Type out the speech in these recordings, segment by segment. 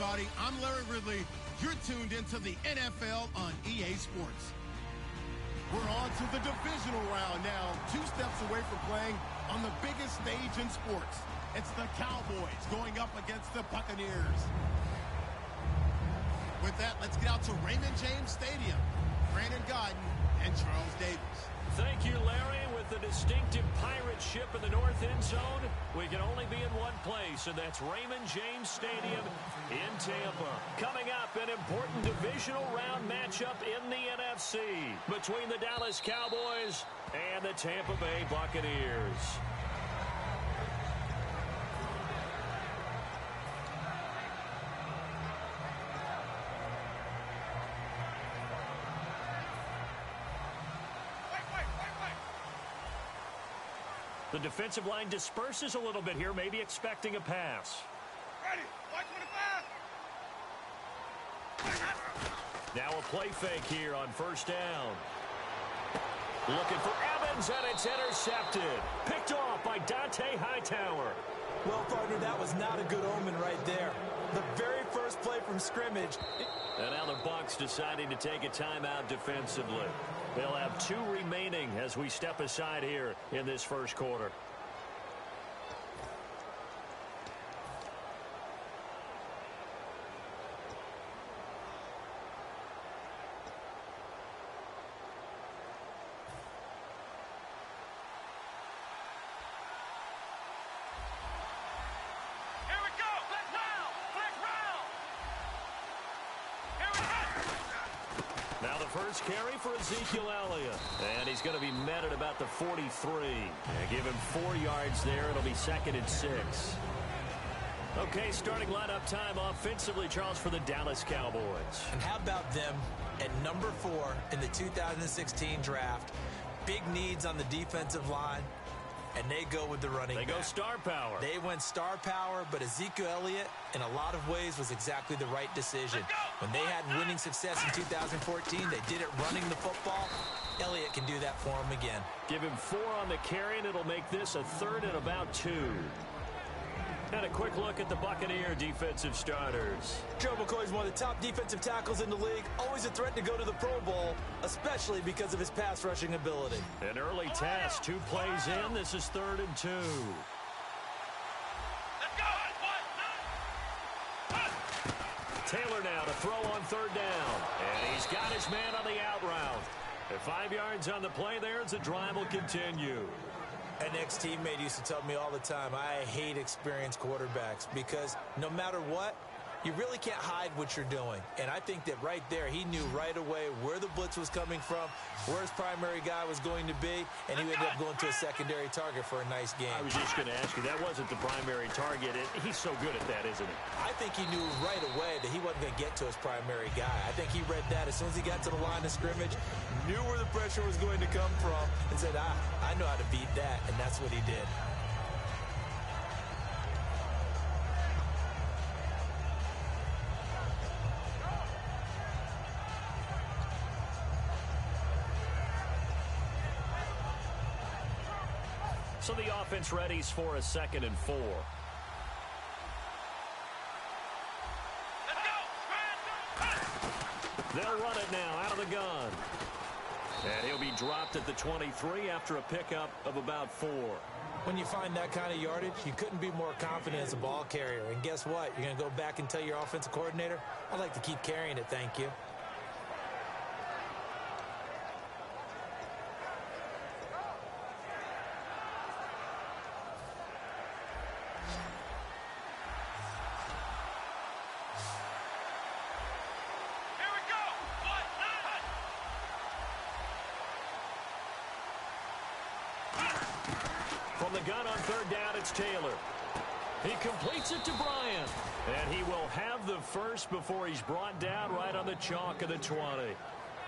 everybody. I'm Larry Ridley. You're tuned into the NFL on EA Sports. We're on to the divisional round now, 2 steps away from playing on the biggest stage in sports. It's the Cowboys going up against the Buccaneers. With that, let's get out to Raymond James Stadium. Brandon Godden and Charles Davis. Thank you, Larry. With the distinctive pirate ship in the north end zone, we can only be in one place, and that's Raymond James Stadium in Tampa. Coming up, an important divisional round matchup in the NFC between the Dallas Cowboys and the Tampa Bay Buccaneers. The defensive line disperses a little bit here, maybe expecting a pass. Ready, 125. Now a play fake here on first down. Looking for Evans, and it's intercepted. Picked off by Dante Hightower. Well, partner, that was not a good omen right there. The very first play from scrimmage. And now the Bucs deciding to take a timeout defensively. They'll have 2 remaining as we step aside here in this first quarter. First carry for Ezekiel Elliott. And he's going to be met at about the 43. Give him 4 yards there. It'll be 2nd and 6. Okay, starting lineup time offensively, Charles, for the Dallas Cowboys. And how about them at number 4 in the 2016 draft? Big needs on the defensive line. And they go with the running back. They go star power. They went star power, but Ezekiel Elliott, in a lot of ways, was exactly the right decision. When they had winning success in 2014, they did it running the football. Elliott can do that for them again. Give him 4 on the carry, and it'll make this a 3rd and about 2. And a quick look at the Buccaneer defensive starters. Joe McCoy's one of the top defensive tackles in the league. Always a threat to go to the Pro Bowl, especially because of his pass rushing ability. An early test, 2 plays in. This is 3rd and 2. Let's go. Taylor now to throw on 3rd down. And he's got his man on the out route. At 5 yards on the play there, the drive will continue. An ex-teammate used to tell me all the time, I hate experienced quarterbacks because no matter what, you really can't hide what you're doing. And I think that right there, he knew right away where the blitz was coming from, where his primary guy was going to be, and he ended up going to a secondary target for a nice game. I was just going to ask you, that wasn't the primary target. He's so good at that, isn't he? I think he knew right away that he wasn't going to get to his primary guy. I think he read that as soon as he got to the line of scrimmage, knew where the pressure was going to come from, and said, I know how to beat that, and that's what he did. So the offense readies for a 2nd and 4. Let's go. They'll run it now out of the gun. And he'll be dropped at the 23 after a pickup of about 4. When you find that kind of yardage, you couldn't be more confident as a ball carrier. And guess what? You're going to go back and tell your offensive coordinator, I'd like to keep carrying it, thank you. From the gun on 3rd down, it's Taylor. He completes it to Bryant. And he will have the first before he's brought down right on the chalk of the 20. I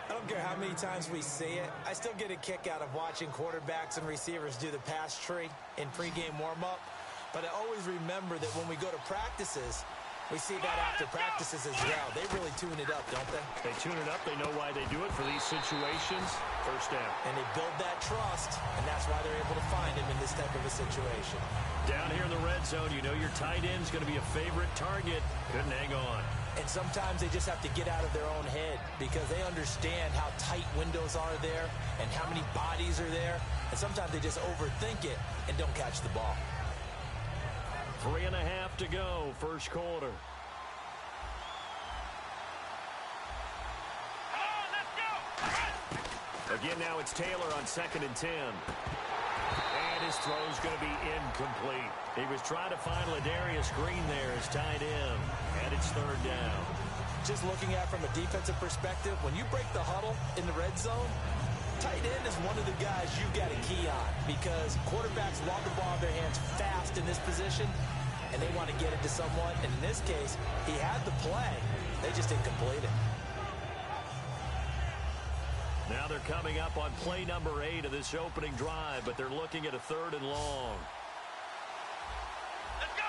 don't care how many times we see it. I still get a kick out of watching quarterbacks and receivers do the pass tree in pregame warm-up. But I always remember that when we go to practices, We see that after practices as well. They really tune it up, don't they? They tune it up. They know why they do it for these situations. First down. And they build that trust, and that's why they're able to find him in this type of a situation. Down here in the red zone, you know your tight end's going to be a favorite target. Couldn't hang on. And sometimes they just have to get out of their own head because they understand how tight windows are there and how many bodies are there. And sometimes they just overthink it and don't catch the ball. 3.5 to go, first quarter. Again, now it's Taylor on 2nd and 10. And his throw's going to be incomplete. He was trying to find Ladarius Green there as tight end. And it's 3rd down. Just looking at it from a defensive perspective, when you break the huddle in the red zone, tight end is one of the guys you've got to key on because quarterbacks want the ball in their hands fast in this position, and they want to get it to someone. And in this case, he had the play. They just didn't complete it. Now they're coming up on play number 8 of this opening drive, but they're looking at a 3rd and long. Let's go.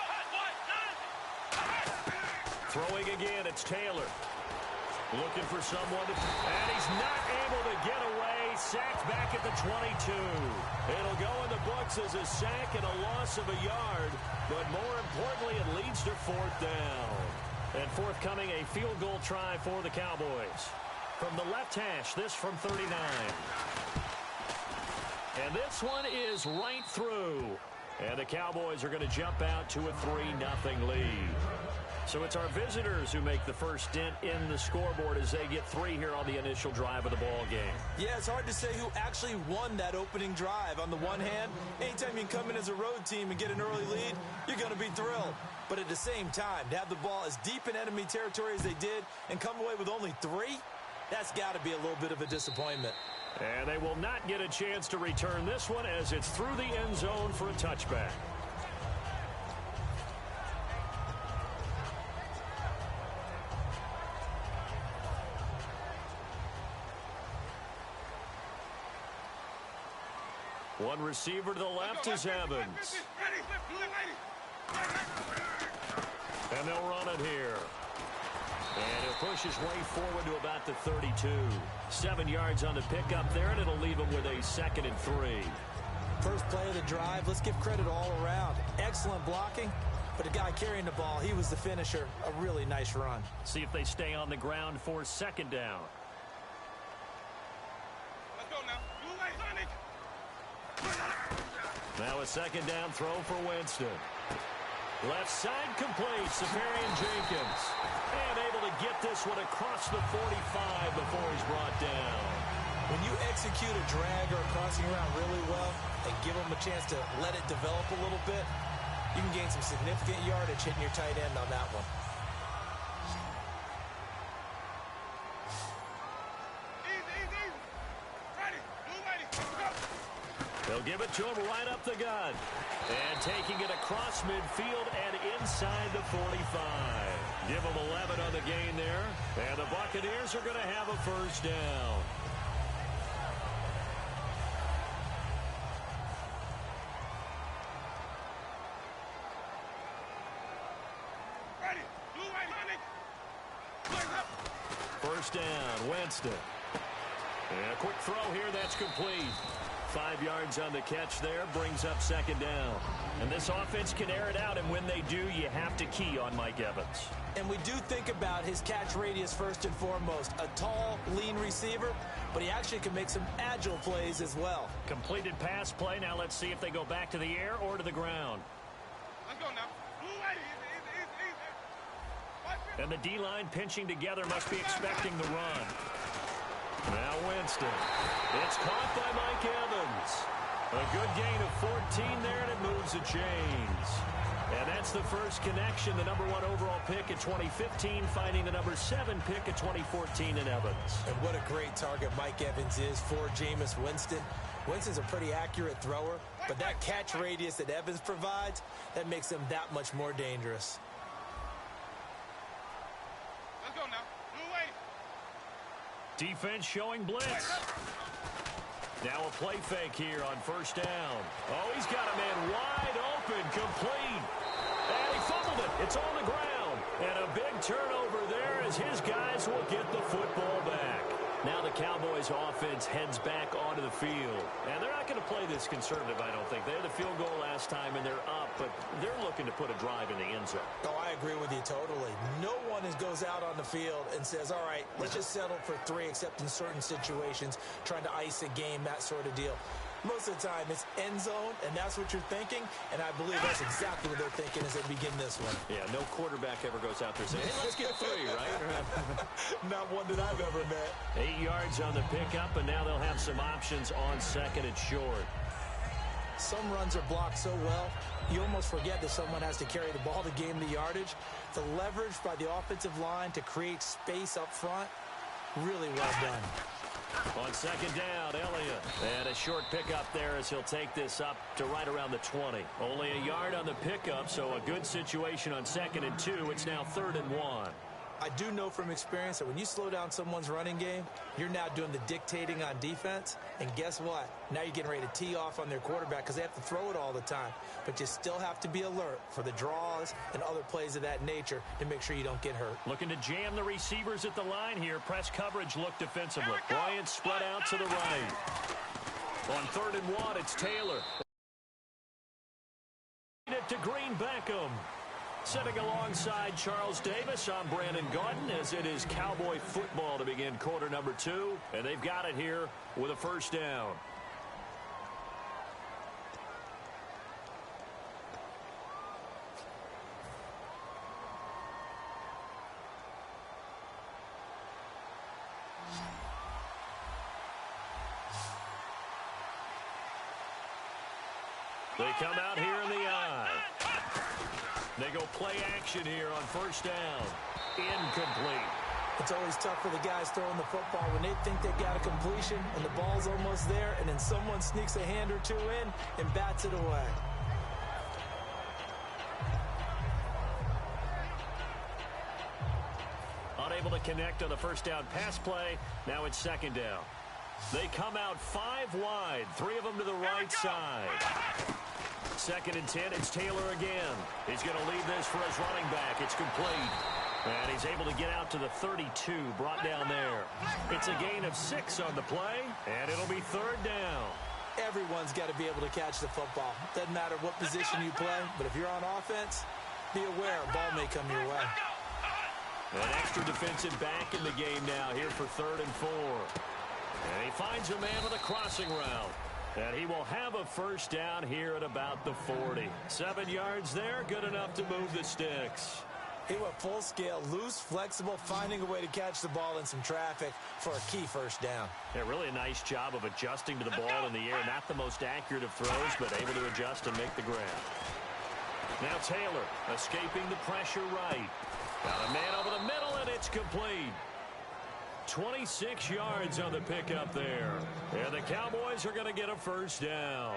Throwing again, it's Taylor. Looking for someone to... And he's not able to get away. Sacked back at the 22. It'll go in the books as a sack and a loss of a yard. But more importantly, it leads to 4th down. And forthcoming, a field goal try for the Cowboys. From the left hash, this from 39. And this one is right through. And the Cowboys are going to jump out to a 3-0 lead. So it's our visitors who make the first dent in the scoreboard as they get 3 here on the initial drive of the ball game. Yeah, it's hard to say who actually won that opening drive. On the one hand, anytime you can come in as a road team and get an early lead, you're going to be thrilled. But at the same time, to have the ball as deep in enemy territory as they did and come away with only 3, that's got to be a little bit of a disappointment. And they will not get a chance to return this one as it's through the end zone for a touchback. One receiver to the left is Evans. And they'll run it here. And he'll push his way forward to about the 32. 7 yards on the pickup there, and it'll leave him with a 2nd and 3. First play of the drive, let's give credit all around. Excellent blocking, but the guy carrying the ball, he was the finisher. A really nice run. See if they stay on the ground for 2nd down. Let's go now. Now a 2nd down throw for Winston. Left side complete, Safarian Jenkins. And able to get this one across the 45 before he's brought down. When you execute a drag or a crossing route really well and give them a chance to let it develop a little bit, you can gain some significant yardage hitting your tight end on that one. They'll give it to him right up the gut. And taking it across midfield and inside the 45. Give them 11 on the gain there. And the Buccaneers are going to have a first down. First down, Winston. And a quick throw here, that's complete. 5 yards on the catch there, brings up 2nd down. And this offense can air it out, and when they do, you have to key on Mike Evans. And we do think about his catch radius first and foremost. A tall, lean receiver, but he actually can make some agile plays as well. Completed pass play. Now let's see if they go back to the air or to the ground. Let's go now. And the D-line pinching together must be expecting the run. Now Winston. It's caught by Mike Evans. A good gain of 14 there, and it moves the chains. And that's the first connection. The number 1 overall pick in 2015 finding the number 7 pick in 2014 in Evans. And what a great target Mike Evans is for Jameis Winston. Winston's a pretty accurate thrower, but that catch radius that Evans provides, that makes him that much more dangerous. Let's go now. Blue way. Defense showing blitz. Now a play fake here on first down. Oh, he's got a man wide open, complete. And he fumbles fumbled it. It's on the ground. And a big turnover there as his guys will get the football back. Now the Cowboys offense heads back onto the field. And they're not going to play this conservative, I don't think. They had the field goal last time, and they're up, but they're looking to put a drive in the end zone. Oh, I agree with you totally. No one goes out on the field and says, all right, let's just settle for 3, except in certain situations, trying to ice a game, that sort of deal. Most of the time, it's end zone, and that's what you're thinking, and I believe that's exactly what they're thinking as they begin this one. Yeah, no quarterback ever goes out there saying, hey, let's get 3, right? Not one that I've ever met. 8 yards on the pickup, and now they'll have some options on second and short. Some runs are blocked so well, you almost forget that someone has to carry the ball to gain the yardage. The leverage by the offensive line to create space up front, really well done. On second down, Elliott. And a short pickup there as he'll take this up to right around the 20. Only a yard on the pickup, so a good situation on second and 2. It's now 3rd and 1. I do know from experience that when you slow down someone's running game, you're now doing the dictating on defense. And guess what? Now you're getting ready to tee off on their quarterback because they have to throw it all the time. But you still have to be alert for the draws and other plays of that nature to make sure you don't get hurt. Looking to jam the receivers at the line here. Press coverage look defensively. Bryant spread out to the right. On 3rd and 1, it's Taylor. It to Green Beckham. Sitting alongside Charles Davis, I'm Brandon Gaudin as it is Cowboy football to begin quarter number 2. And they've got it here with a first down. They come out here in the eye. They go play action here on first down. Incomplete. It's always tough for the guys throwing the football when they think they've got a completion and the ball's almost there, and then someone sneaks a hand or two in and bats it away. Unable to connect on the first down pass play. Now it's second down. They come out 5 wide, 3 of them to the right side. Second and 10, it's Taylor again. He's going to leave this for his running back. It's complete. And he's able to get out to the 32, brought down there. It's a gain of 6 on the play, and it'll be 3rd down. Everyone's got to be able to catch the football. Doesn't matter what position you play, but if you're on offense, be aware a ball may come your way. An extra defensive back in the game now here for 3rd and 4. And he finds a man with a crossing route. And he will have a first down here at about the 40. 7 yards there, good enough to move the sticks. He went full scale, loose, flexible, finding a way to catch the ball in some traffic for a key first down. Yeah, really a nice job of adjusting to the ball in the air. Not the most accurate of throws, but able to adjust and make the grab. Now Taylor escaping the pressure right. Got a man over the middle, and it's complete. 26 yards on the pickup there. And the Cowboys are going to get a first down.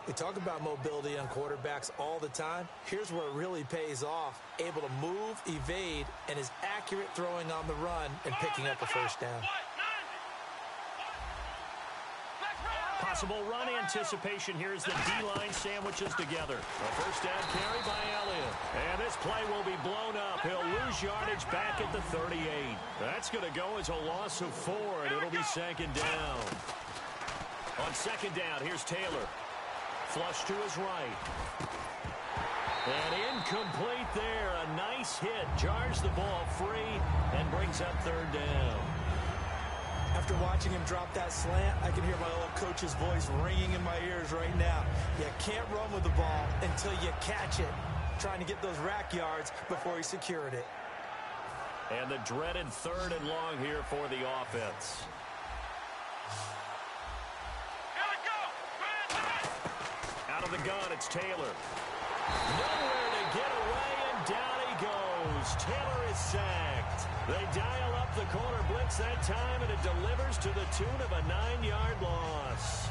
We talk about mobility on quarterbacks all the time. Here's where it really pays off. Able to move, evade, and is accurate throwing on the run and picking up a first down. Possible run anticipation here as the D-line sandwiches together. A first down carry by Elliott. And this play will be blown up. He'll lose yardage back at the 38. That's going to go as a loss of 4, and it'll be second down. On second down, here's Taylor. Flush to his right. And incomplete there. A nice hit. Jars the ball free and brings up 3rd down. After watching him drop that slant, I can hear my old coach's voice ringing in my ears right now. You can't run with the ball until you catch it. Trying to get those rack yards before he secured it. And the dreaded 3rd and long here for the offense. Out of the gun, it's Taylor. Nowhere to get away, and down he goes. Taylor is sacked. They dial up the corner blitz that time, and it delivers to the tune of a 9-yard loss.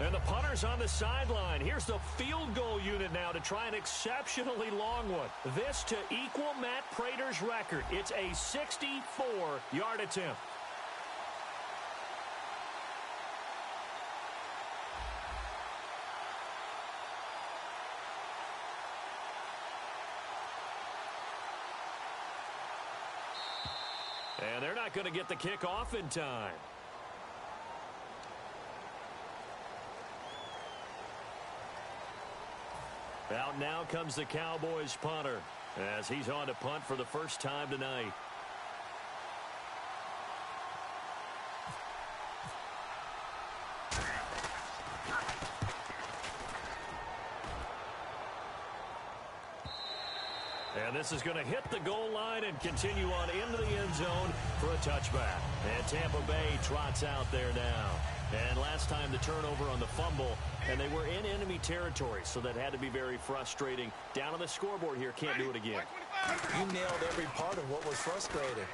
And the punter's on the sideline. Here's the field goal unit now to try an exceptionally long one. This to equal Matt Prater's record. It's a 64-yard attempt. And they're not going to get the kick off in time. Out now comes the Cowboys punter as he's on to punt for the first time tonight. And this is going to hit the goal line and continue on into the end zone for a touchback. And Tampa Bay trots out there now. And last time the turnover on the fumble, and they were in enemy territory, so that had to be very frustrating. Down on the scoreboard here, can't do it again. You nailed every part of what was frustrating.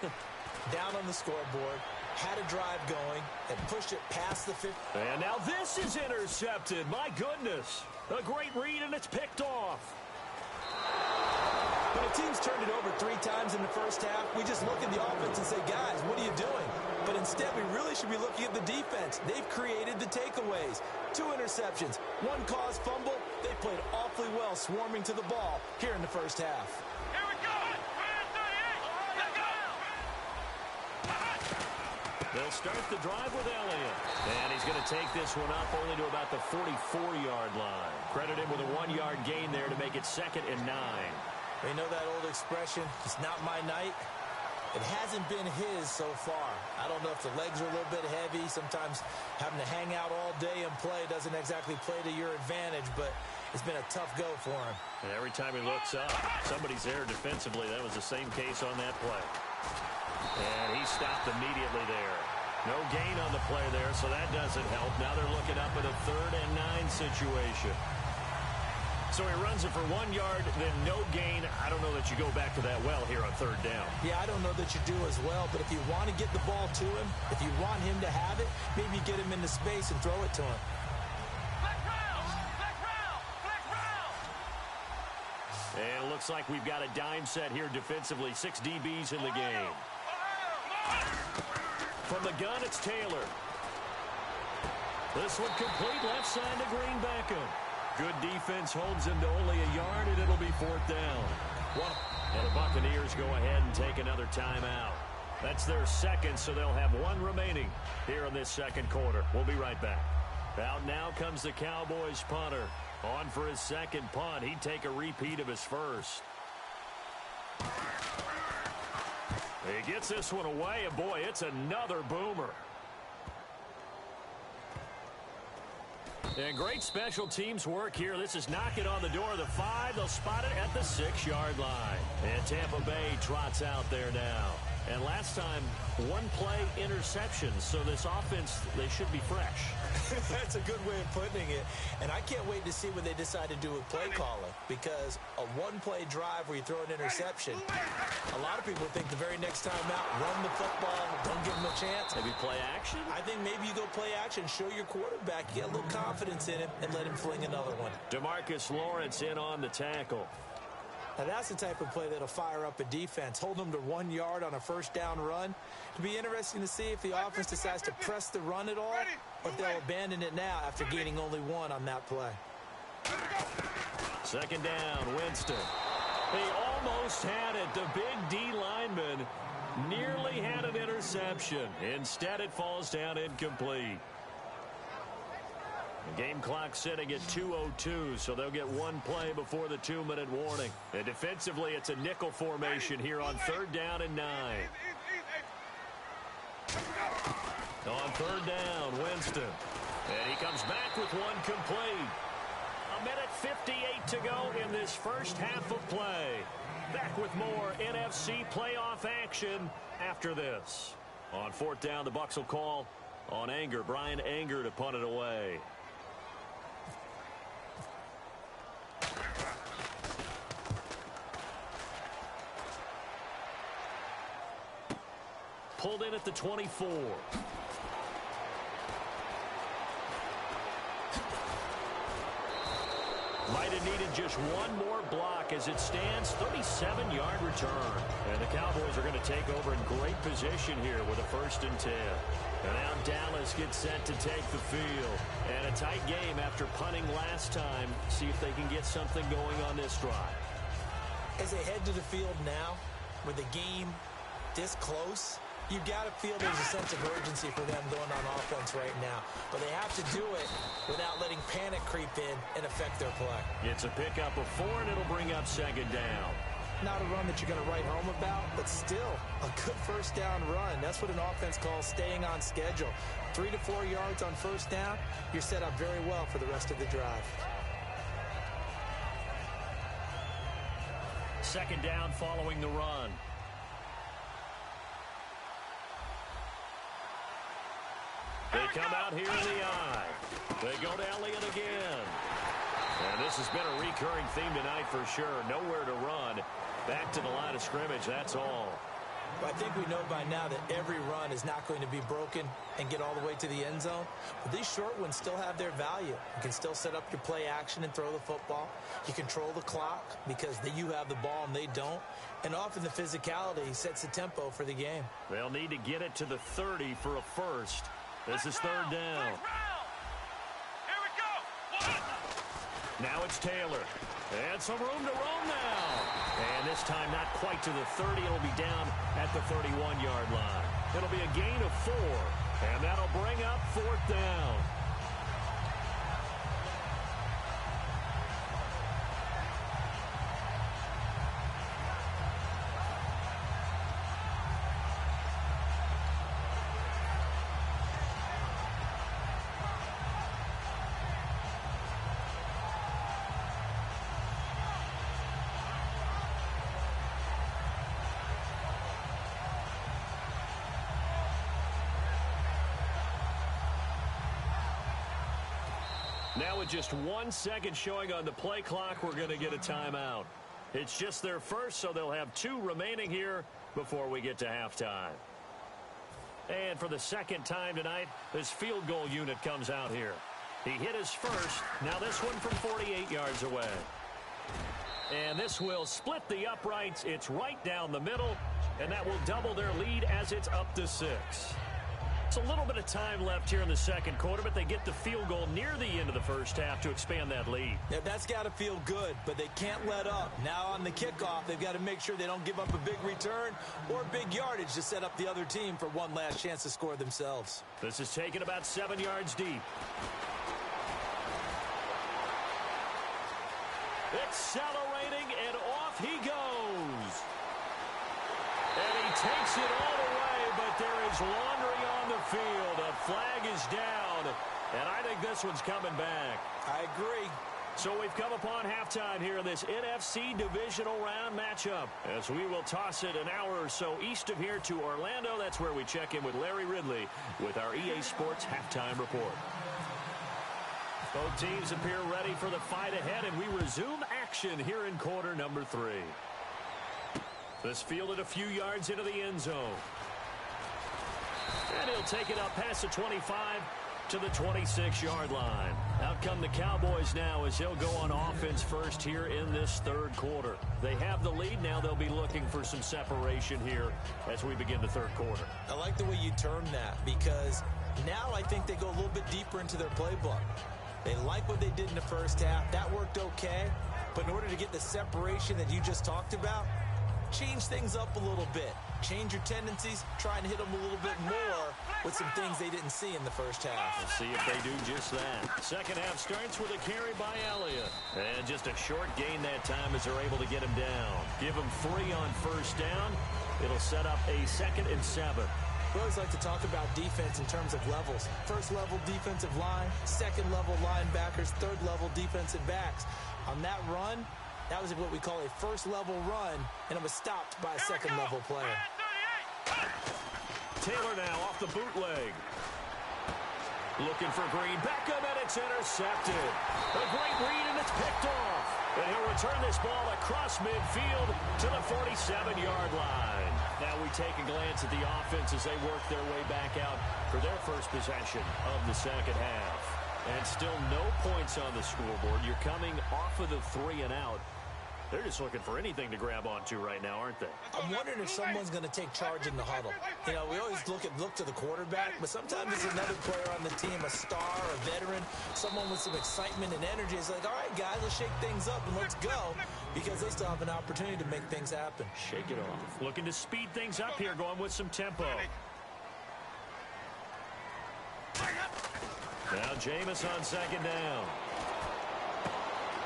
Down on the scoreboard, had a drive going, and pushed it past the 50. And now this is intercepted. My goodness. A great read, and it's picked off. When a team's turned it over 3 times in the first half, we just look at the offense and say, guys, what are you doing? But instead, we really should be looking at the defense. They've created the takeaways. 2 interceptions, 1 caused fumble. They played awfully well swarming to the ball here in the first half. Here we go! Let's go! They'll start the drive with Elliott. And he's going to take this one up only to about the 44-yard line. Credit him with a 1-yard gain there to make it 2nd and 9. You know that old expression, it's not my night? It hasn't been his so far. I don't know if the legs are a little bit heavy. Sometimes having to hang out all day and play doesn't exactly play to your advantage, but it's been a tough go for him. And every time he looks up, somebody's there defensively. That was the same case on that play. And he stopped immediately there. No gain on the play there, so that doesn't help. Now they're looking up at a 3rd and 9 situation. So he runs it for 1 yard, then no gain. I don't know that you go back to that well here on 3rd down. Yeah, I don't know that you do as well, but if you want to get the ball to him, if you want him to have it, maybe you get him into space and throw it to him. And it looks like we've got a dime set here defensively. 6 DBs in the game. From the gun, it's Taylor. This one complete left side to Green Beckham. Good defense holds him to only a yard, and it'll be 4th down. And the Buccaneers go ahead and take another timeout. That's their 2nd, so they'll have 1 remaining here in this 2nd quarter. We'll be right back. Out now comes the Cowboys punter. On for his 2nd punt. He'd take a repeat of his 1st. He gets this one away, and boy, it's another boomer. And great special teams work here. This is knocking on the door of the 5. They'll spot it at the 6-yard line. And Tampa Bay trots out there now. And last time, 1 play interception. So this offense, they should be fresh. That's a good way of putting it. And I can't wait to see what they decide to do with play calling. Because a 1-play drive where you throw an interception, a lot of people think the very next time out, run the football, don't give them a chance. Maybe play action? I think maybe you go play action, show your quarterback, get a little confidence in him, and let him fling another one. DeMarcus Lawrence in on the tackle. Now, that's the type of play that'll fire up a defense. Hold them to 1 yard on a 1st down run. It'll be interesting to see if the offense decides to press the run at all, or if they'll abandon it now after gaining only 1 on that play. 2nd down, Winston. He almost had it. The big D lineman nearly had an interception. Instead, it falls down incomplete. The game clock sitting at 2:02, so they'll get 1 play before the 2-minute warning. And defensively, it's a nickel formation here on 3rd down and 9. On 3rd down, Winston. And he comes back with 1 complete. 1:58 to go in this first half of play. Back with more NFC playoff action after this. On 4th down, the Bucs will call on Anger. Brian Anger to punt it away. Pulled in at the 24. Might have needed just one more block as it stands, 37-yard return. And the Cowboys are going to take over in great position here with a 1st and 10. And now Dallas gets set to take the field. And a tight game after punting last time. See if they can get something going on this drive. As they head to the field now, with the game this close, you got to feel there's a sense of urgency for them going on offense right now. But they have to do it without letting panic creep in and affect their play. It's a pickup of 4, and it'll bring up 2nd down. Not a run that you're going to write home about, but still a good 1st down run. That's what an offense calls staying on schedule. 3 to 4 yards on 1st down, you're set up very well for the rest of the drive. 2nd down following the run. They come out here in the eye. They go to Elliott again. And this has been a recurring theme tonight for sure. Nowhere to run. Back to the line of scrimmage, that's all. Well, I think we know by now that every run is not going to be broken and get all the way to the end zone. But these short ones still have their value. You can still set up your play action and throw the football. You control the clock because you have the ball and they don't. And often the physicality sets the tempo for the game. They'll need to get it to the 30 for a 1st. This is 3rd down. Here we go. Now it's Taylor. And some room to roam now. And this time not quite to the 30. It'll be down at the 31-yard line. It'll be a gain of 4. And that'll bring up 4th down. Now with just 1 second showing on the play clock, we're going to get a timeout. It's just their first, so they'll have 2 remaining here before we get to halftime. And for the 2nd time tonight, this field goal unit comes out here. He hit his first. Now this one from 48 yards away. And this will split the uprights. It's right down the middle, and that will double their lead as it's up to 6. It's a little bit of time left here in the 2nd quarter, but they get the field goal near the end of the 1st half to expand that lead. Yeah, that's got to feel good, but they can't let up. Now on the kickoff, they've got to make sure they don't give up a big return or big yardage to set up the other team for one last chance to score themselves. This is taken about 7 yards deep. Accelerating, and off he goes. And he takes it all the way, but there is laundry on the field. A flag is down, and I think this one's coming back. I agree. So we've come upon halftime here in this NFC divisional round matchup, as we will toss it an hour or so east of here to Orlando. That's where we check in with Larry Ridley with our EA Sports halftime report. Both teams appear ready for the fight ahead, and we resume action here in quarter number 3. This fielded a few yards into the end zone. And he'll take it up past the 25 to the 26-yard line. Out come the Cowboys now as they'll go on offense first here in this 3rd quarter. They have the lead. Now they'll be looking for some separation here as we begin the 3rd quarter. I like the way you term that, because now I think they go a little bit deeper into their playbook. They like what they did in the 1st half. That worked okay. But in order to get the separation that you just talked about, change things up a little bit. Change your tendencies, try and hit them a little bit more with some things they didn't see in the 1st half. We'll see if they do just that. 2nd half starts with a carry by Elliott. And just a short gain that time as they're able to get him down. Give him 3 on 1st down. It'll set up a 2nd and 7. We always like to talk about defense in terms of levels. 1st level defensive line, 2nd level linebackers, 3rd level defensive backs. On that run, that was what we call a 1st level run, and it was stopped by a 2nd level player. Taylor now off the bootleg. Looking for Green. Beckham, and it's intercepted. A great read, and it's picked off. And he'll return this ball across midfield to the 47-yard line. Now we take a glance at the offense as they work their way back out for their first possession of the 2nd half. And still no points on the scoreboard. You're coming off of the 3 and out. They're just looking for anything to grab onto right now, aren't they? I'm wondering if someone's going to take charge in the huddle. You know, we always look to the quarterback, but sometimes it's another player on the team, a star, a veteran, someone with some excitement and energy. It's like, all right, guys, let's shake things up and let's go, because they still have an opportunity to make things happen. Shake it off. Looking to speed things up here, going with some tempo. Now Jameis on second down.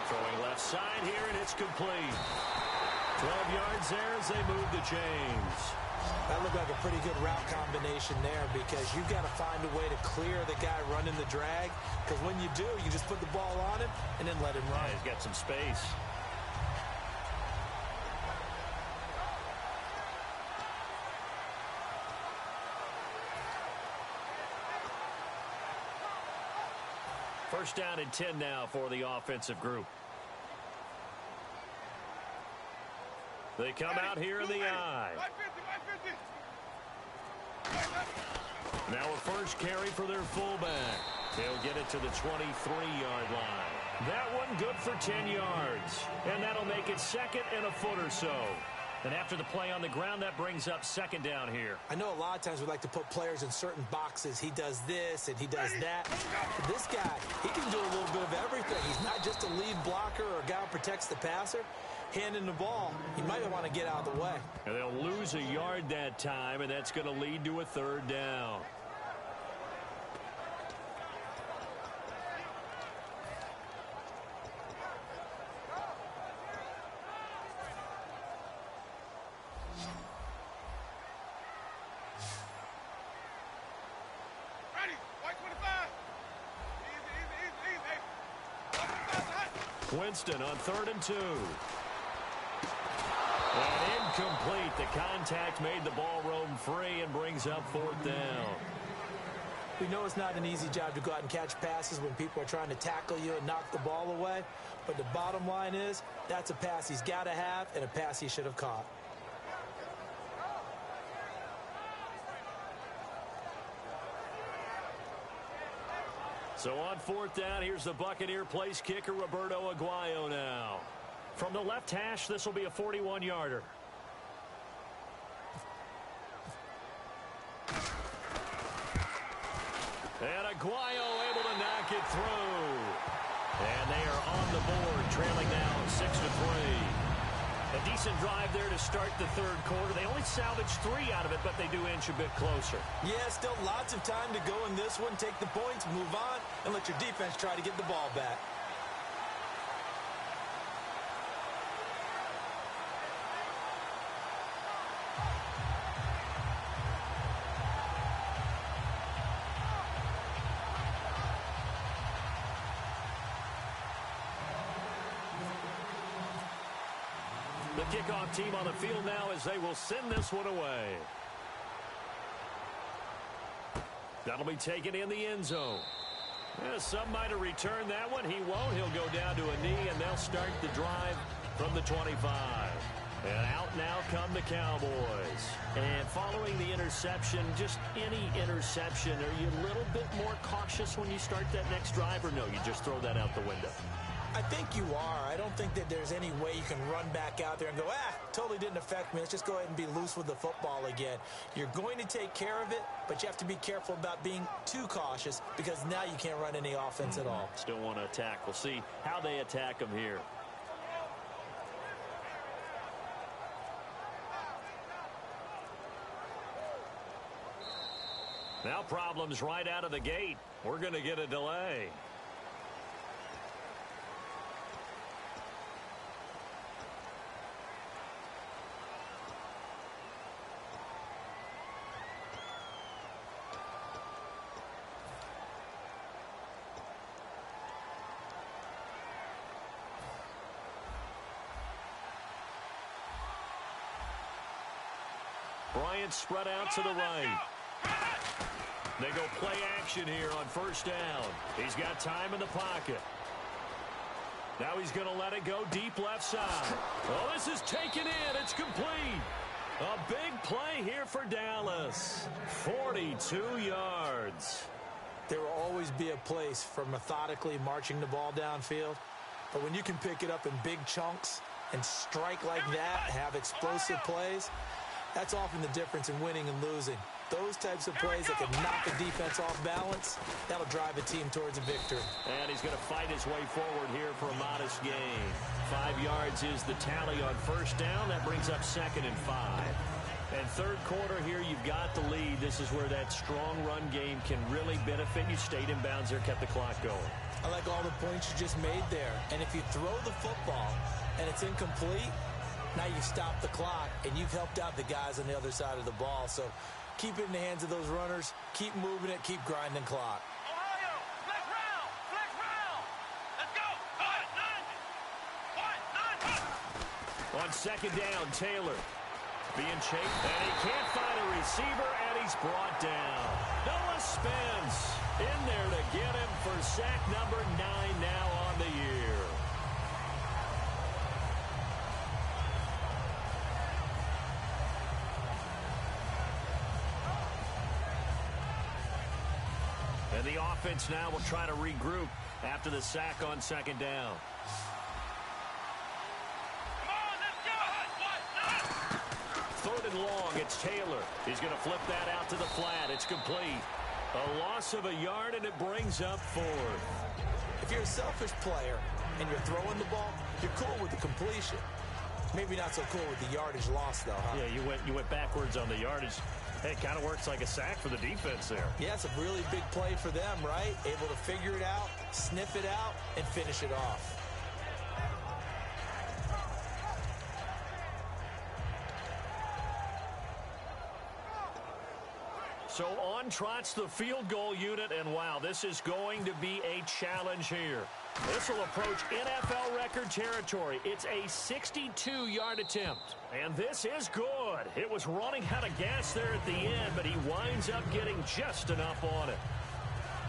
Throwing left side here, and it's complete. 12 yards there as they move the chains. That looked like a pretty good route combination there, because you've got to find a way to clear the guy running the drag, because when you do, you just put the ball on him and then let him run. Yeah, he's got some space. First down and 10 now for the offensive group. They come out here in the I. Now a first carry for their fullback. He'll get it to the 23-yard line. That one good for 10 yards. And that'll make it second and a foot or so. And after the play on the ground, that brings up second down here. I know a lot of times we like to put players in certain boxes. He does this and he does that. But this guy, he can do a little bit of everything. He's not just a lead blocker or a guy who protects the passer. Handing the ball, he might want to get out of the way. And they'll lose a yard that time, and that's going to lead to a third down. Winston on 3rd and 2. And incomplete. The contact made the ball roam free and brings up 4th down. We know it's not an easy job to go out and catch passes when people are trying to tackle you and knock the ball away. But the bottom line is, that's a pass he's got to have and a pass he should have caught. So on 4th down, here's the Buccaneer place kicker, Roberto Aguayo now. From the left hash, this will be a 41-yarder. And Aguayo able to knock it through. And they are on the board, trailing now 6-3. A decent drive there to start the third quarter. They only salvaged 3 out of it, but they do inch a bit closer. Yeah, still lots of time to go in this one. Take the points, move on, and let your defense try to get the ball back. The kickoff team on the field now as they will send this one away. That'll be taken in the end zone. Yeah, some might have returned that one. He won't. He'll go down to a knee, and they'll start the drive from the 25. And out now come the Cowboys. And following the interception, just any interception, are you a little bit more cautious when you start that next drive, or no, you just throw that out the window? I think you are. I don't think that there's any way you can run back out there and go, totally didn't affect me. Let's just go ahead and be loose with the football again. You're going to take care of it, but you have to be careful about being too cautious, because now you can't run any offense at all. Still want to attack. We'll see how they attack them here. Now problems right out of the gate. We're going to get a delay. Bryant spread out to the right. They go play action here on first down. He's got time in the pocket. Now he's going to let it go deep left side. Oh, this is taken in. It's complete. A big play here for Dallas. 42 yards. There will always be a place for methodically marching the ball downfield. But when you can pick it up in big chunks and strike like that, have explosive plays, that's often the difference in winning and losing. Those types of plays that can knock a defense off balance, that'll drive a team towards a victory. And he's going to fight his way forward here for a modest gain. 5 yards is the tally on first down. That brings up 2nd and 5. And third quarter here, you've got the lead. This is where that strong run game can really benefit you. Stayed in bounds there, kept the clock going. I like all the points you just made there. And if you throw the football and it's incomplete, now you stop the clock and you've helped out the guys on the other side of the ball. So keep it in the hands of those runners. Keep moving it. Keep grinding clock. Ohio, flex round, flex round. Let's go. On second down, Taylor being chased, and he can't find a receiver, and he's brought down. Noah Spence in there to get him for sack number 9 now on the year. And the offense now will try to regroup after the sack on second down. Third and long, it's Taylor. He's going to flip that out to the flat. It's complete. A loss of a yard, and it brings up 4th. If you're a selfish player and you're throwing the ball, you're cool with the completion. Maybe not so cool with the yardage loss, though, huh? Yeah, you went backwards on the yardage. Hey, it kind of works like a sack for the defense there. Yeah, it's a really big play for them, right? Able to figure it out, sniff it out, and finish it off. So on trots the field goal unit, and wow, this is going to be a challenge here. This will approach NFL record territory. It's a 62-yard attempt, and this is good. It was running out of gas there at the end, but he winds up getting just enough on it.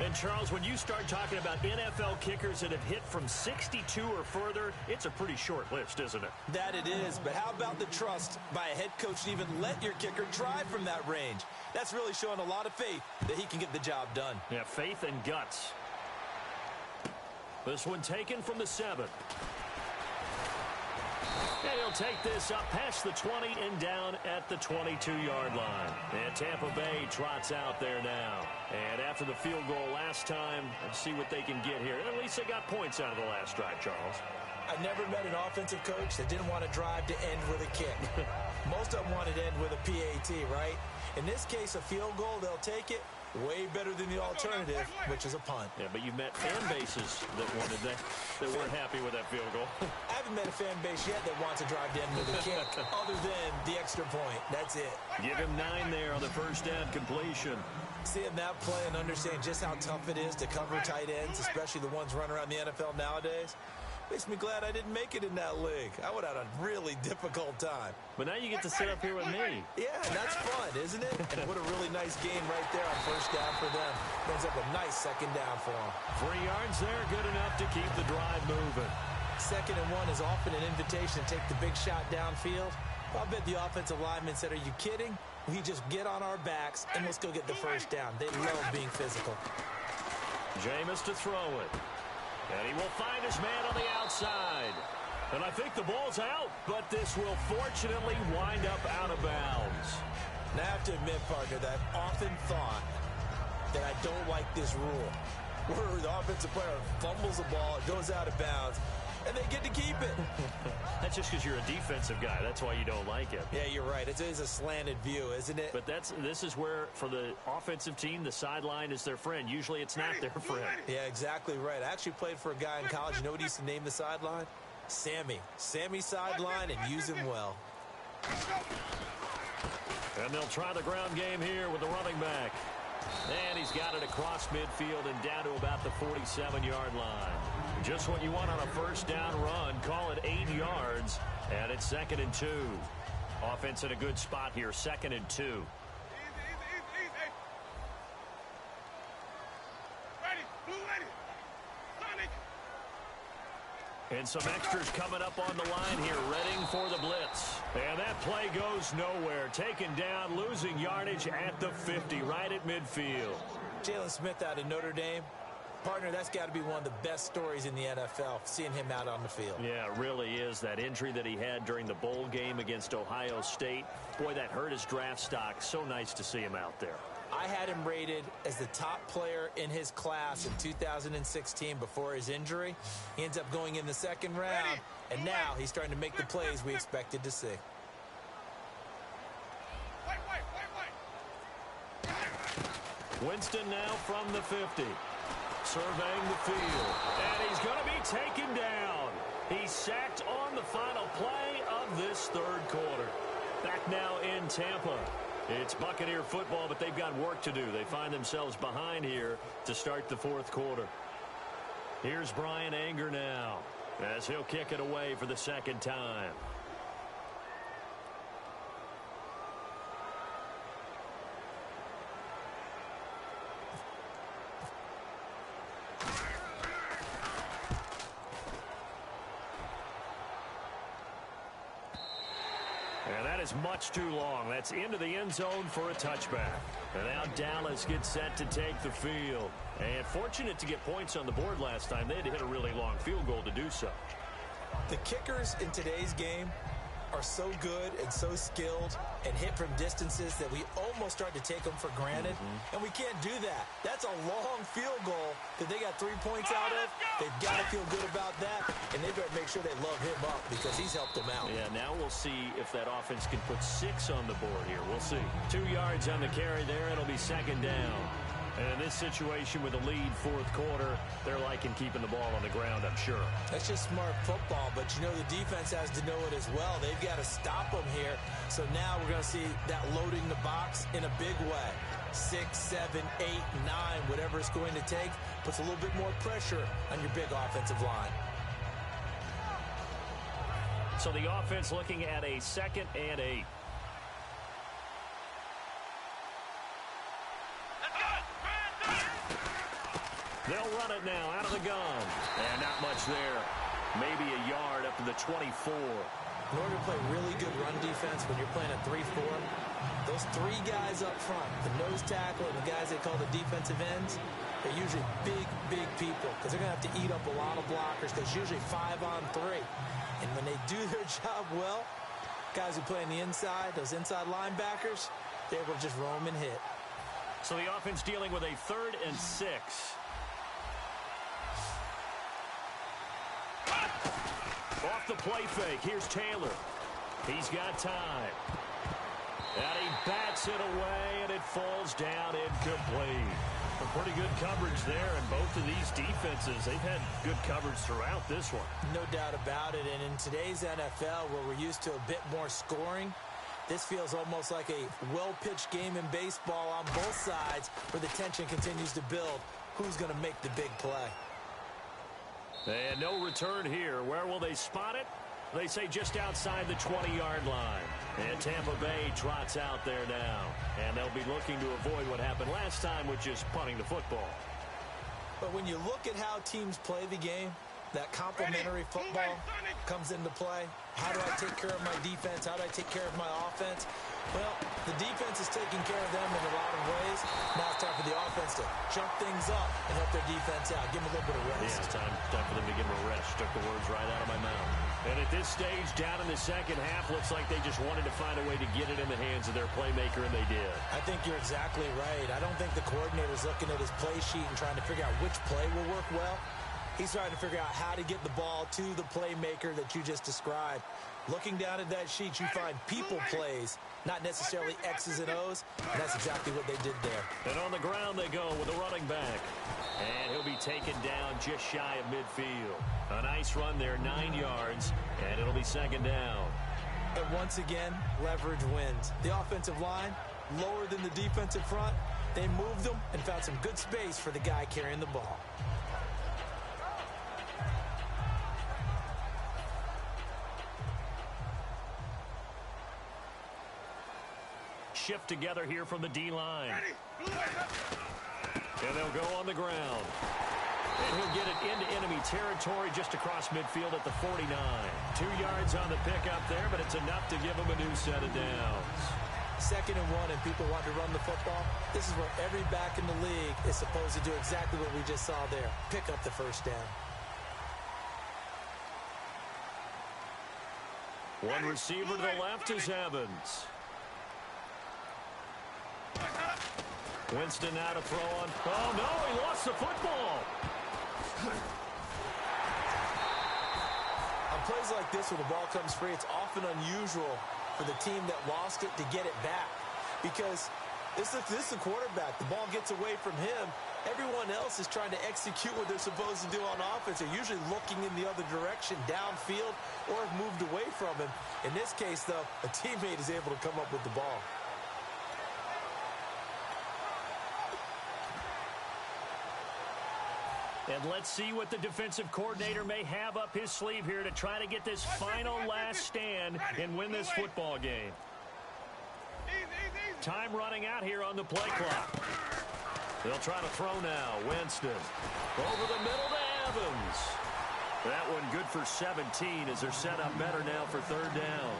And, Charles, when you start talking about NFL kickers that have hit from 62 or further, it's a pretty short list, isn't it? That it is, but how about the trust by a head coach to even let your kicker try from that range? That's really showing a lot of faith that he can get the job done. Yeah, faith and guts. This one taken from the 7. And he'll take this up past the 20 and down at the 22-yard line. And Tampa Bay trots out there now. And after the field goal last time, let's see what they can get here. At least they got points out of the last drive, Charles. I've never met an offensive coach that didn't want to drive to end with a kick. Most of them wanted to end with a PAT, right? In this case, a field goal, they'll take it. Way better than the alternative, which is a punt. Yeah, but you met fan bases that wanted that weren't happy with that field goal. I haven't met a fan base yet that wants to drive to end with a kick, other than the extra point. That's it. Give him 9 there on the first down completion. Seeing that play and understanding just how tough it is to cover tight ends, especially the ones running around the NFL nowadays, makes me glad I didn't make it in that league. I would have had a really difficult time. But now you get to sit up here with me. Yeah, and that's fun, isn't it? And what a really nice game right there on first down for them. Brings up a nice second down for them. 3 yards there, good enough to keep the drive moving. 2nd and 1 is often an invitation to take the big shot downfield. I'll bet the offensive linemen said, are you kidding? We just get on our backs and let's go get the first down. They love being physical. Jameis to throw it. And he will find his man on the outside. And I think the ball's out, but this will fortunately wind up out of bounds. Now, I have to admit, partner, that I've often thought that I don't like this rule, where the offensive player fumbles the ball, it goes out of bounds, and they get to keep it. That's just because you're a defensive guy. That's why you don't like it. Yeah, you're right. It is a slanted view, isn't it? But this is where, for the offensive team, the sideline is their friend. Usually it's not their friend. Yeah, exactly right. I actually played for a guy in college. You know what he used to name the sideline? Sammy. Sammy sideline, and use him well. And they'll try the ground game here with the running back. And he's got it across midfield and down to about the 47-yard line. Just what you want on a first down run. Call it 8 yards, and it's 2nd and 2. Offense in a good spot here, 2nd and 2. Easy. Ready, blue ready. Sonic. And some extras coming up on the line here, readying for the blitz. And that play goes nowhere. Taken down, losing yardage at the 50, right at midfield. Jalen Smith out of Notre Dame. Partner, that's got to be one of the best stories in the NFL, seeing him out on the field. Yeah, it really is. That injury that he had during the bowl game against Ohio State, boy, that hurt his draft stock. So nice to see him out there. I had him rated as the top player in his class in 2016 before his injury. He ends up going in the second round, and now he's starting to make the plays we expected to see. Winston now from the 50. Surveying the field. And he's going to be taken down. He's sacked on the final play of this third quarter. Back now in Tampa. It's Buccaneer football, but they've got work to do. They find themselves behind here to start the fourth quarter. Here's Brian Anger now as he'll kick it away for the second time. And that is much too long. That's into the end zone for a touchback. And now Dallas gets set to take the field. And fortunate to get points on the board last time. They had to hit a really long field goal to do so. The kickers in today's game are so good and so skilled and hit from distances that we almost start to take them for granted. And we can't do that. That's a long field goal that they got 3 points out of. They've got to feel good about that, and they better make sure they love him up because he's helped them out. Yeah, now we'll see if that offense can put 6 on the board here. We'll see. 2 yards on the carry there. It'll be second down. And in this situation with a lead fourth quarter, they're liking keeping the ball on the ground, I'm sure. That's just smart football, but you know the defense has to know it as well. They've got to stop them here. So now we're going to see that loading the box in a big way. 6, 7, 8, 9, whatever it's going to take, puts a little bit more pressure on your big offensive line. So the offense looking at a 2nd and 8. They'll run it now out of the gun. And not much there. Maybe a yard up to the 24. In order to play really good run defense when you're playing a 3-4, those 3 guys up front, the nose tackle and the guys they call the defensive ends, they're usually big people because they're going to have to eat up a lot of blockers because usually 5 on 3. And when they do their job well, guys who play on the inside, those inside linebackers, they're able to just roam and hit. So the offense dealing with a 3rd and 6. Off the play fake. Here's Taylor. He's got time. And he bats it away, and it falls down incomplete. Some pretty good coverage there, and both of these defenses, they've had good coverage throughout this one. No doubt about it, and in today's NFL, where we're used to a bit more scoring, this feels almost like a well-pitched game in baseball on both sides where the tension continues to build. Who's going to make the big play? And no return here. Where will they spot it? They say just outside the 20-yard line. And Tampa Bay trots out there now. And they'll be looking to avoid what happened last time, which is punting the football. But when you look at how teams play the game, that complementary football comes into play. How do I take care of my defense? How do I take care of my offense? Well, the defense is taking care of them in a lot of ways. Now it's time for the offense to jump things up and help their defense out. Give them a little bit of rest. Yeah, it's time for them to give them a rest. Took the words right out of my mouth. And at this stage, down in the second half, looks like they just wanted to find a way to get it in the hands of their playmaker, and they did. I think you're exactly right. I don't think the coordinator's looking at his play sheet and trying to figure out which play will work well. He's trying to figure out how to get the ball to the playmaker that you just described. Looking down at that sheet, you find people plays, not necessarily X's and O's, and that's exactly what they did there. And on the ground they go with a running back. And he'll be taken down just shy of midfield. A nice run there, 9 yards, and it'll be second down. And once again, leverage wins. The offensive line, lower than the defensive front, they moved them and found some good space for the guy carrying the ball. Shift together here from the D-line. And they'll go on the ground. And he'll get it into enemy territory just across midfield at the 49. 2 yards on the pickup there, but it's enough to give him a new set of downs. 2nd and 1, and people want to run the football. This is where every back in the league is supposed to do exactly what we just saw there. Pick up the first down. One receiver to the left is Evans. Winston now to throw on. Oh, no, he lost the football. On plays like this where the ball comes free, it's often unusual for the team that lost it to get it back. Because this is the quarterback. The ball gets away from him. Everyone else is trying to execute what they're supposed to do on offense. They're usually looking in the other direction, downfield, or have moved away from him. In this case, though, a teammate is able to come up with the ball. And let's see what the defensive coordinator may have up his sleeve here to try to get this final last stand and win this football game. Time running out here on the play clock. They'll try to throw now. Winston over the middle to Evans. That one good for 17 as they're set up better now for 3rd down.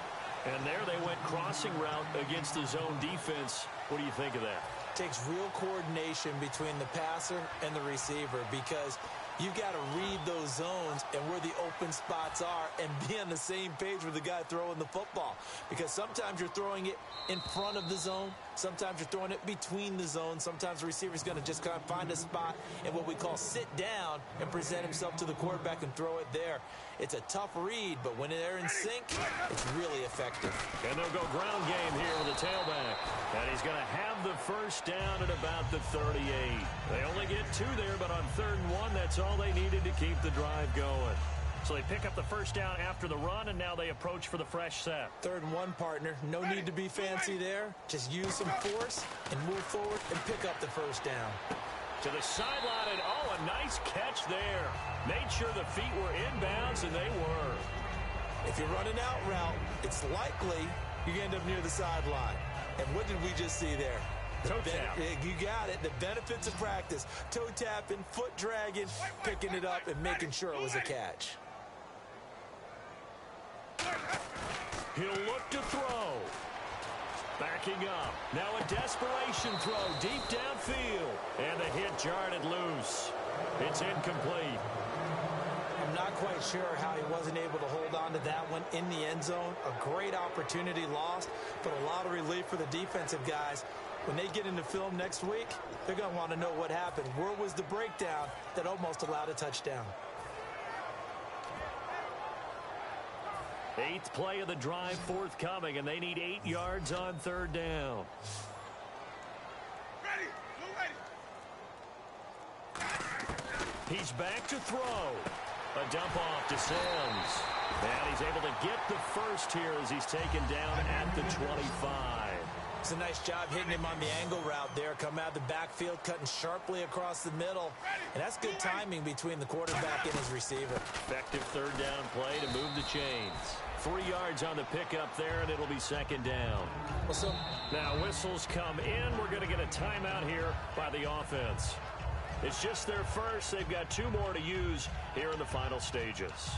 And there they went crossing route against the zone defense. What do you think of that? Takes real coordination between the passer and the receiver because you've got to read those zones and where the open spots are and be on the same page with the guy throwing the football. Because sometimes you're throwing it in front of the zone. Sometimes you're throwing it between the zones. Sometimes the receiver's going to just kind of find a spot and what we call sit down and present himself to the quarterback and throw it there. It's a tough read, but when they're in sync, it's really effective. And they'll go ground game here with a tailback. And he's going to have the first down at about the 38. They only get 2 there, but on 3rd and 1, that's all they needed to keep the drive going. So they pick up the first down after the run, and now they approach for the fresh set. 3rd and 1, partner. No need to be fancy there. Just use some force and move forward and pick up the first down. To the sideline, and oh, a nice catch there. Made sure the feet were inbounds, and they were. If you're running out route, it's likely you end up near the sideline. And what did we just see there? Toe tap. You got it. The benefits of practice. Toe tapping, foot dragging, picking it up, and making sure it was a catch. He'll look to throw. Backing up. Now a desperation throw deep downfield. And the hit jarred it loose. It's incomplete. I'm not quite sure how he wasn't able to hold on to that one in the end zone. A great opportunity lost, but a lot of relief for the defensive guys. When they get into film next week, they're going to want to know what happened. Where was the breakdown that almost allowed a touchdown? 8th play of the drive forthcoming, and they need 8 yards on 3rd down. He's back to throw. A dump off to Sims. And he's able to get the first here as he's taken down at the 25. It's a nice job hitting him on the angle route there. Come out of the backfield, cutting sharply across the middle. And that's good timing between the quarterback and his receiver. Effective 3rd down play to move the chains. 3 yards on the pickup there, and it'll be 2nd down. Now whistles come in. We're going to get a timeout here by the offense. It's just their first. They've got 2 more to use here in the final stages.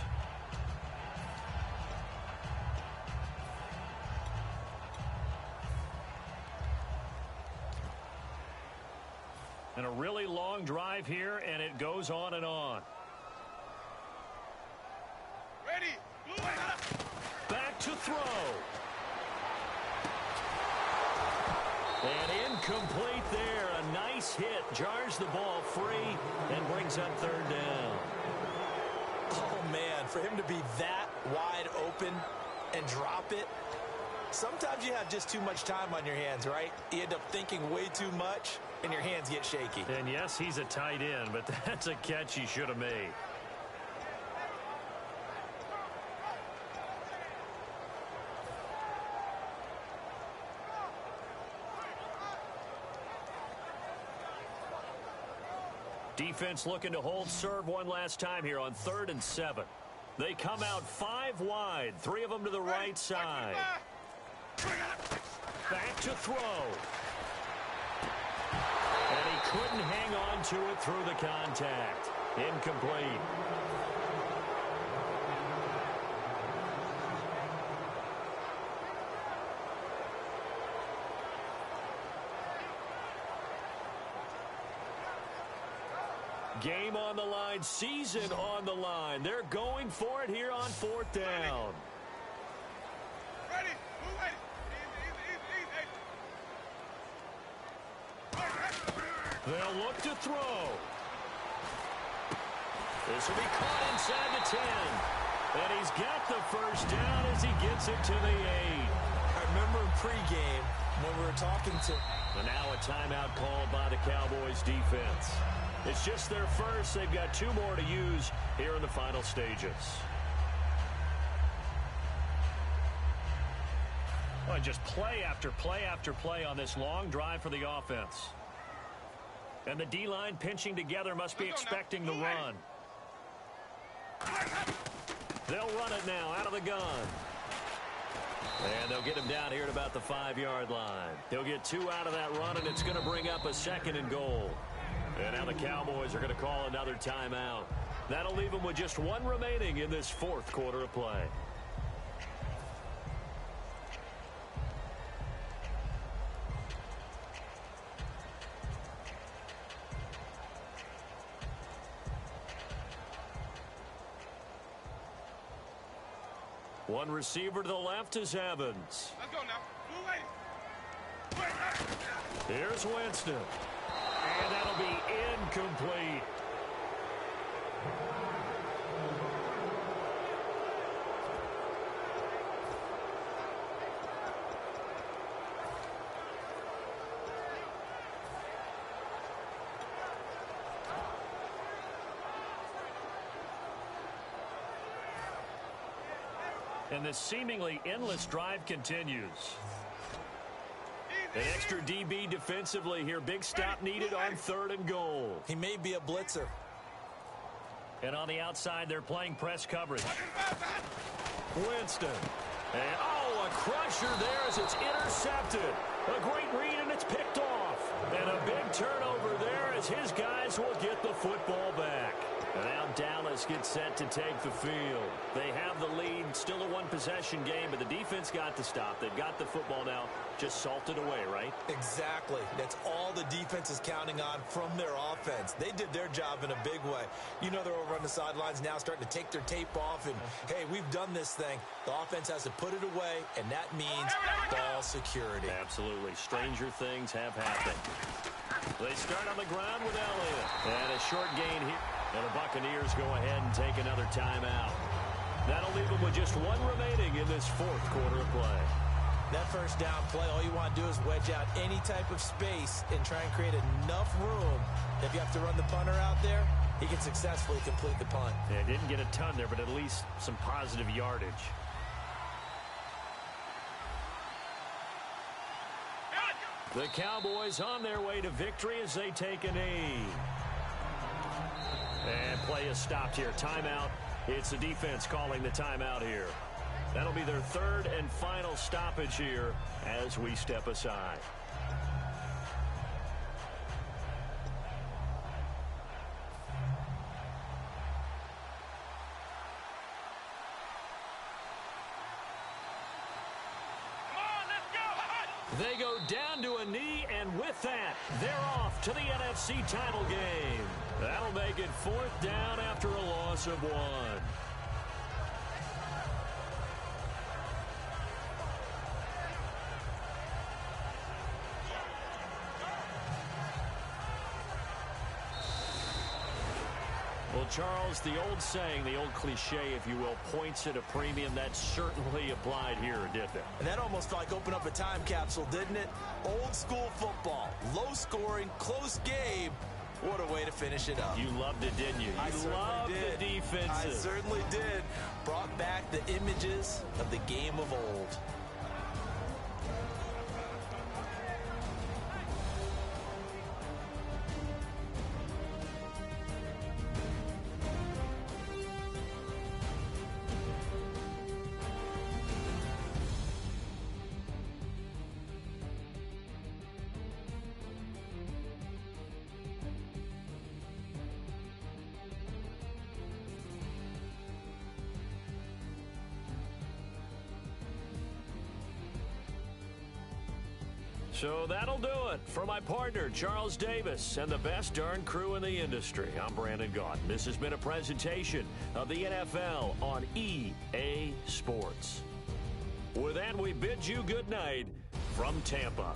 And a really long drive here, and it goes on and on. Ready. Back to throw. And incomplete there. A nice hit. Jars the ball free and brings up 3rd down. Oh, man, for him to be that wide open and drop it. Sometimes you have just too much time on your hands, right? You end up thinking way too much, and your hands get shaky. And yes, he's a tight end, but that's a catch he should have made. Defense looking to hold serve one last time here on 3rd and 7. They come out 5 wide, 3 of them to the right side. Back to throw. And he couldn't hang on to it through the contact. Incomplete. Game on the line, season on the line. They're going for it here on fourth down. Ready? Move ready. Easy. They'll look to throw. This will be caught inside the 10. And he's got the first down as he gets it to the 8. I remember in pregame when we were talking to... And now a timeout called by the Cowboys defense. It's just their first. They've got 2 more to use here in the final stages. Well, just play after play after play on this long drive for the offense. And the D-line pinching together must be expecting the run. They'll run it now out of the gun. And they'll get him down here at about the 5-yard line. They'll get 2 out of that run, and it's going to bring up a 2nd and goal. And now the Cowboys are going to call another timeout. That'll leave them with just 1 remaining in this 4th quarter of play. One receiver to the left is Evans. Let's go now. Move ready. Here's Winston. And that'll be incomplete. And this seemingly endless drive continues. An extra DB defensively here. Big stop needed on 3rd and goal. He may be a blitzer. And on the outside, they're playing press coverage. Winston. And, oh, a crusher there as it's intercepted. A great read, and it's picked off. And a big turnover there as his guys will get the football back. And now Dallas gets set to take the field. They have the lead, still a 1-possession game, but the defense got the stop. They've got the football now, just salted away, right? Exactly. That's all the defense is counting on from their offense. They did their job in a big way. You know they're over on the sidelines now starting to take their tape off, and, hey, we've done this thing. The offense has to put it away, and that means ball security. Absolutely. Stranger things have happened. They start on the ground with Elliott. And a short gain here. And the Buccaneers go ahead and take another timeout. That'll leave them with just 1 remaining in this 4th quarter of play. That first down play, all you want to do is wedge out any type of space and try and create enough room. If you have to run the punter out there, he can successfully complete the punt. Yeah, didn't get a ton there, but at least some positive yardage. The Cowboys on their way to victory as they take a knee. And play is stopped here. Timeout. It's the defense calling the timeout here. That'll be their 3rd and final stoppage here as we step aside. They go down to a knee, and with that, they're off to the NFC title game. That'll make it 4th down after a loss of 1. Well, Charles, the old saying, the old cliche, if you will, points at a premium, that certainly applied here, didn't it? And that almost felt like open up a time capsule, didn't it? Old school football, low scoring, close game. What a way to finish it up. You loved it, didn't you? You loved the defensive. I certainly did. Brought back the images of the game of old. So that'll do it. For my partner, Charles Davis, and the best darn crew in the industry, I'm Brandon Gaudin. This has been a presentation of the NFL on EA Sports. With that, we bid you good night from Tampa.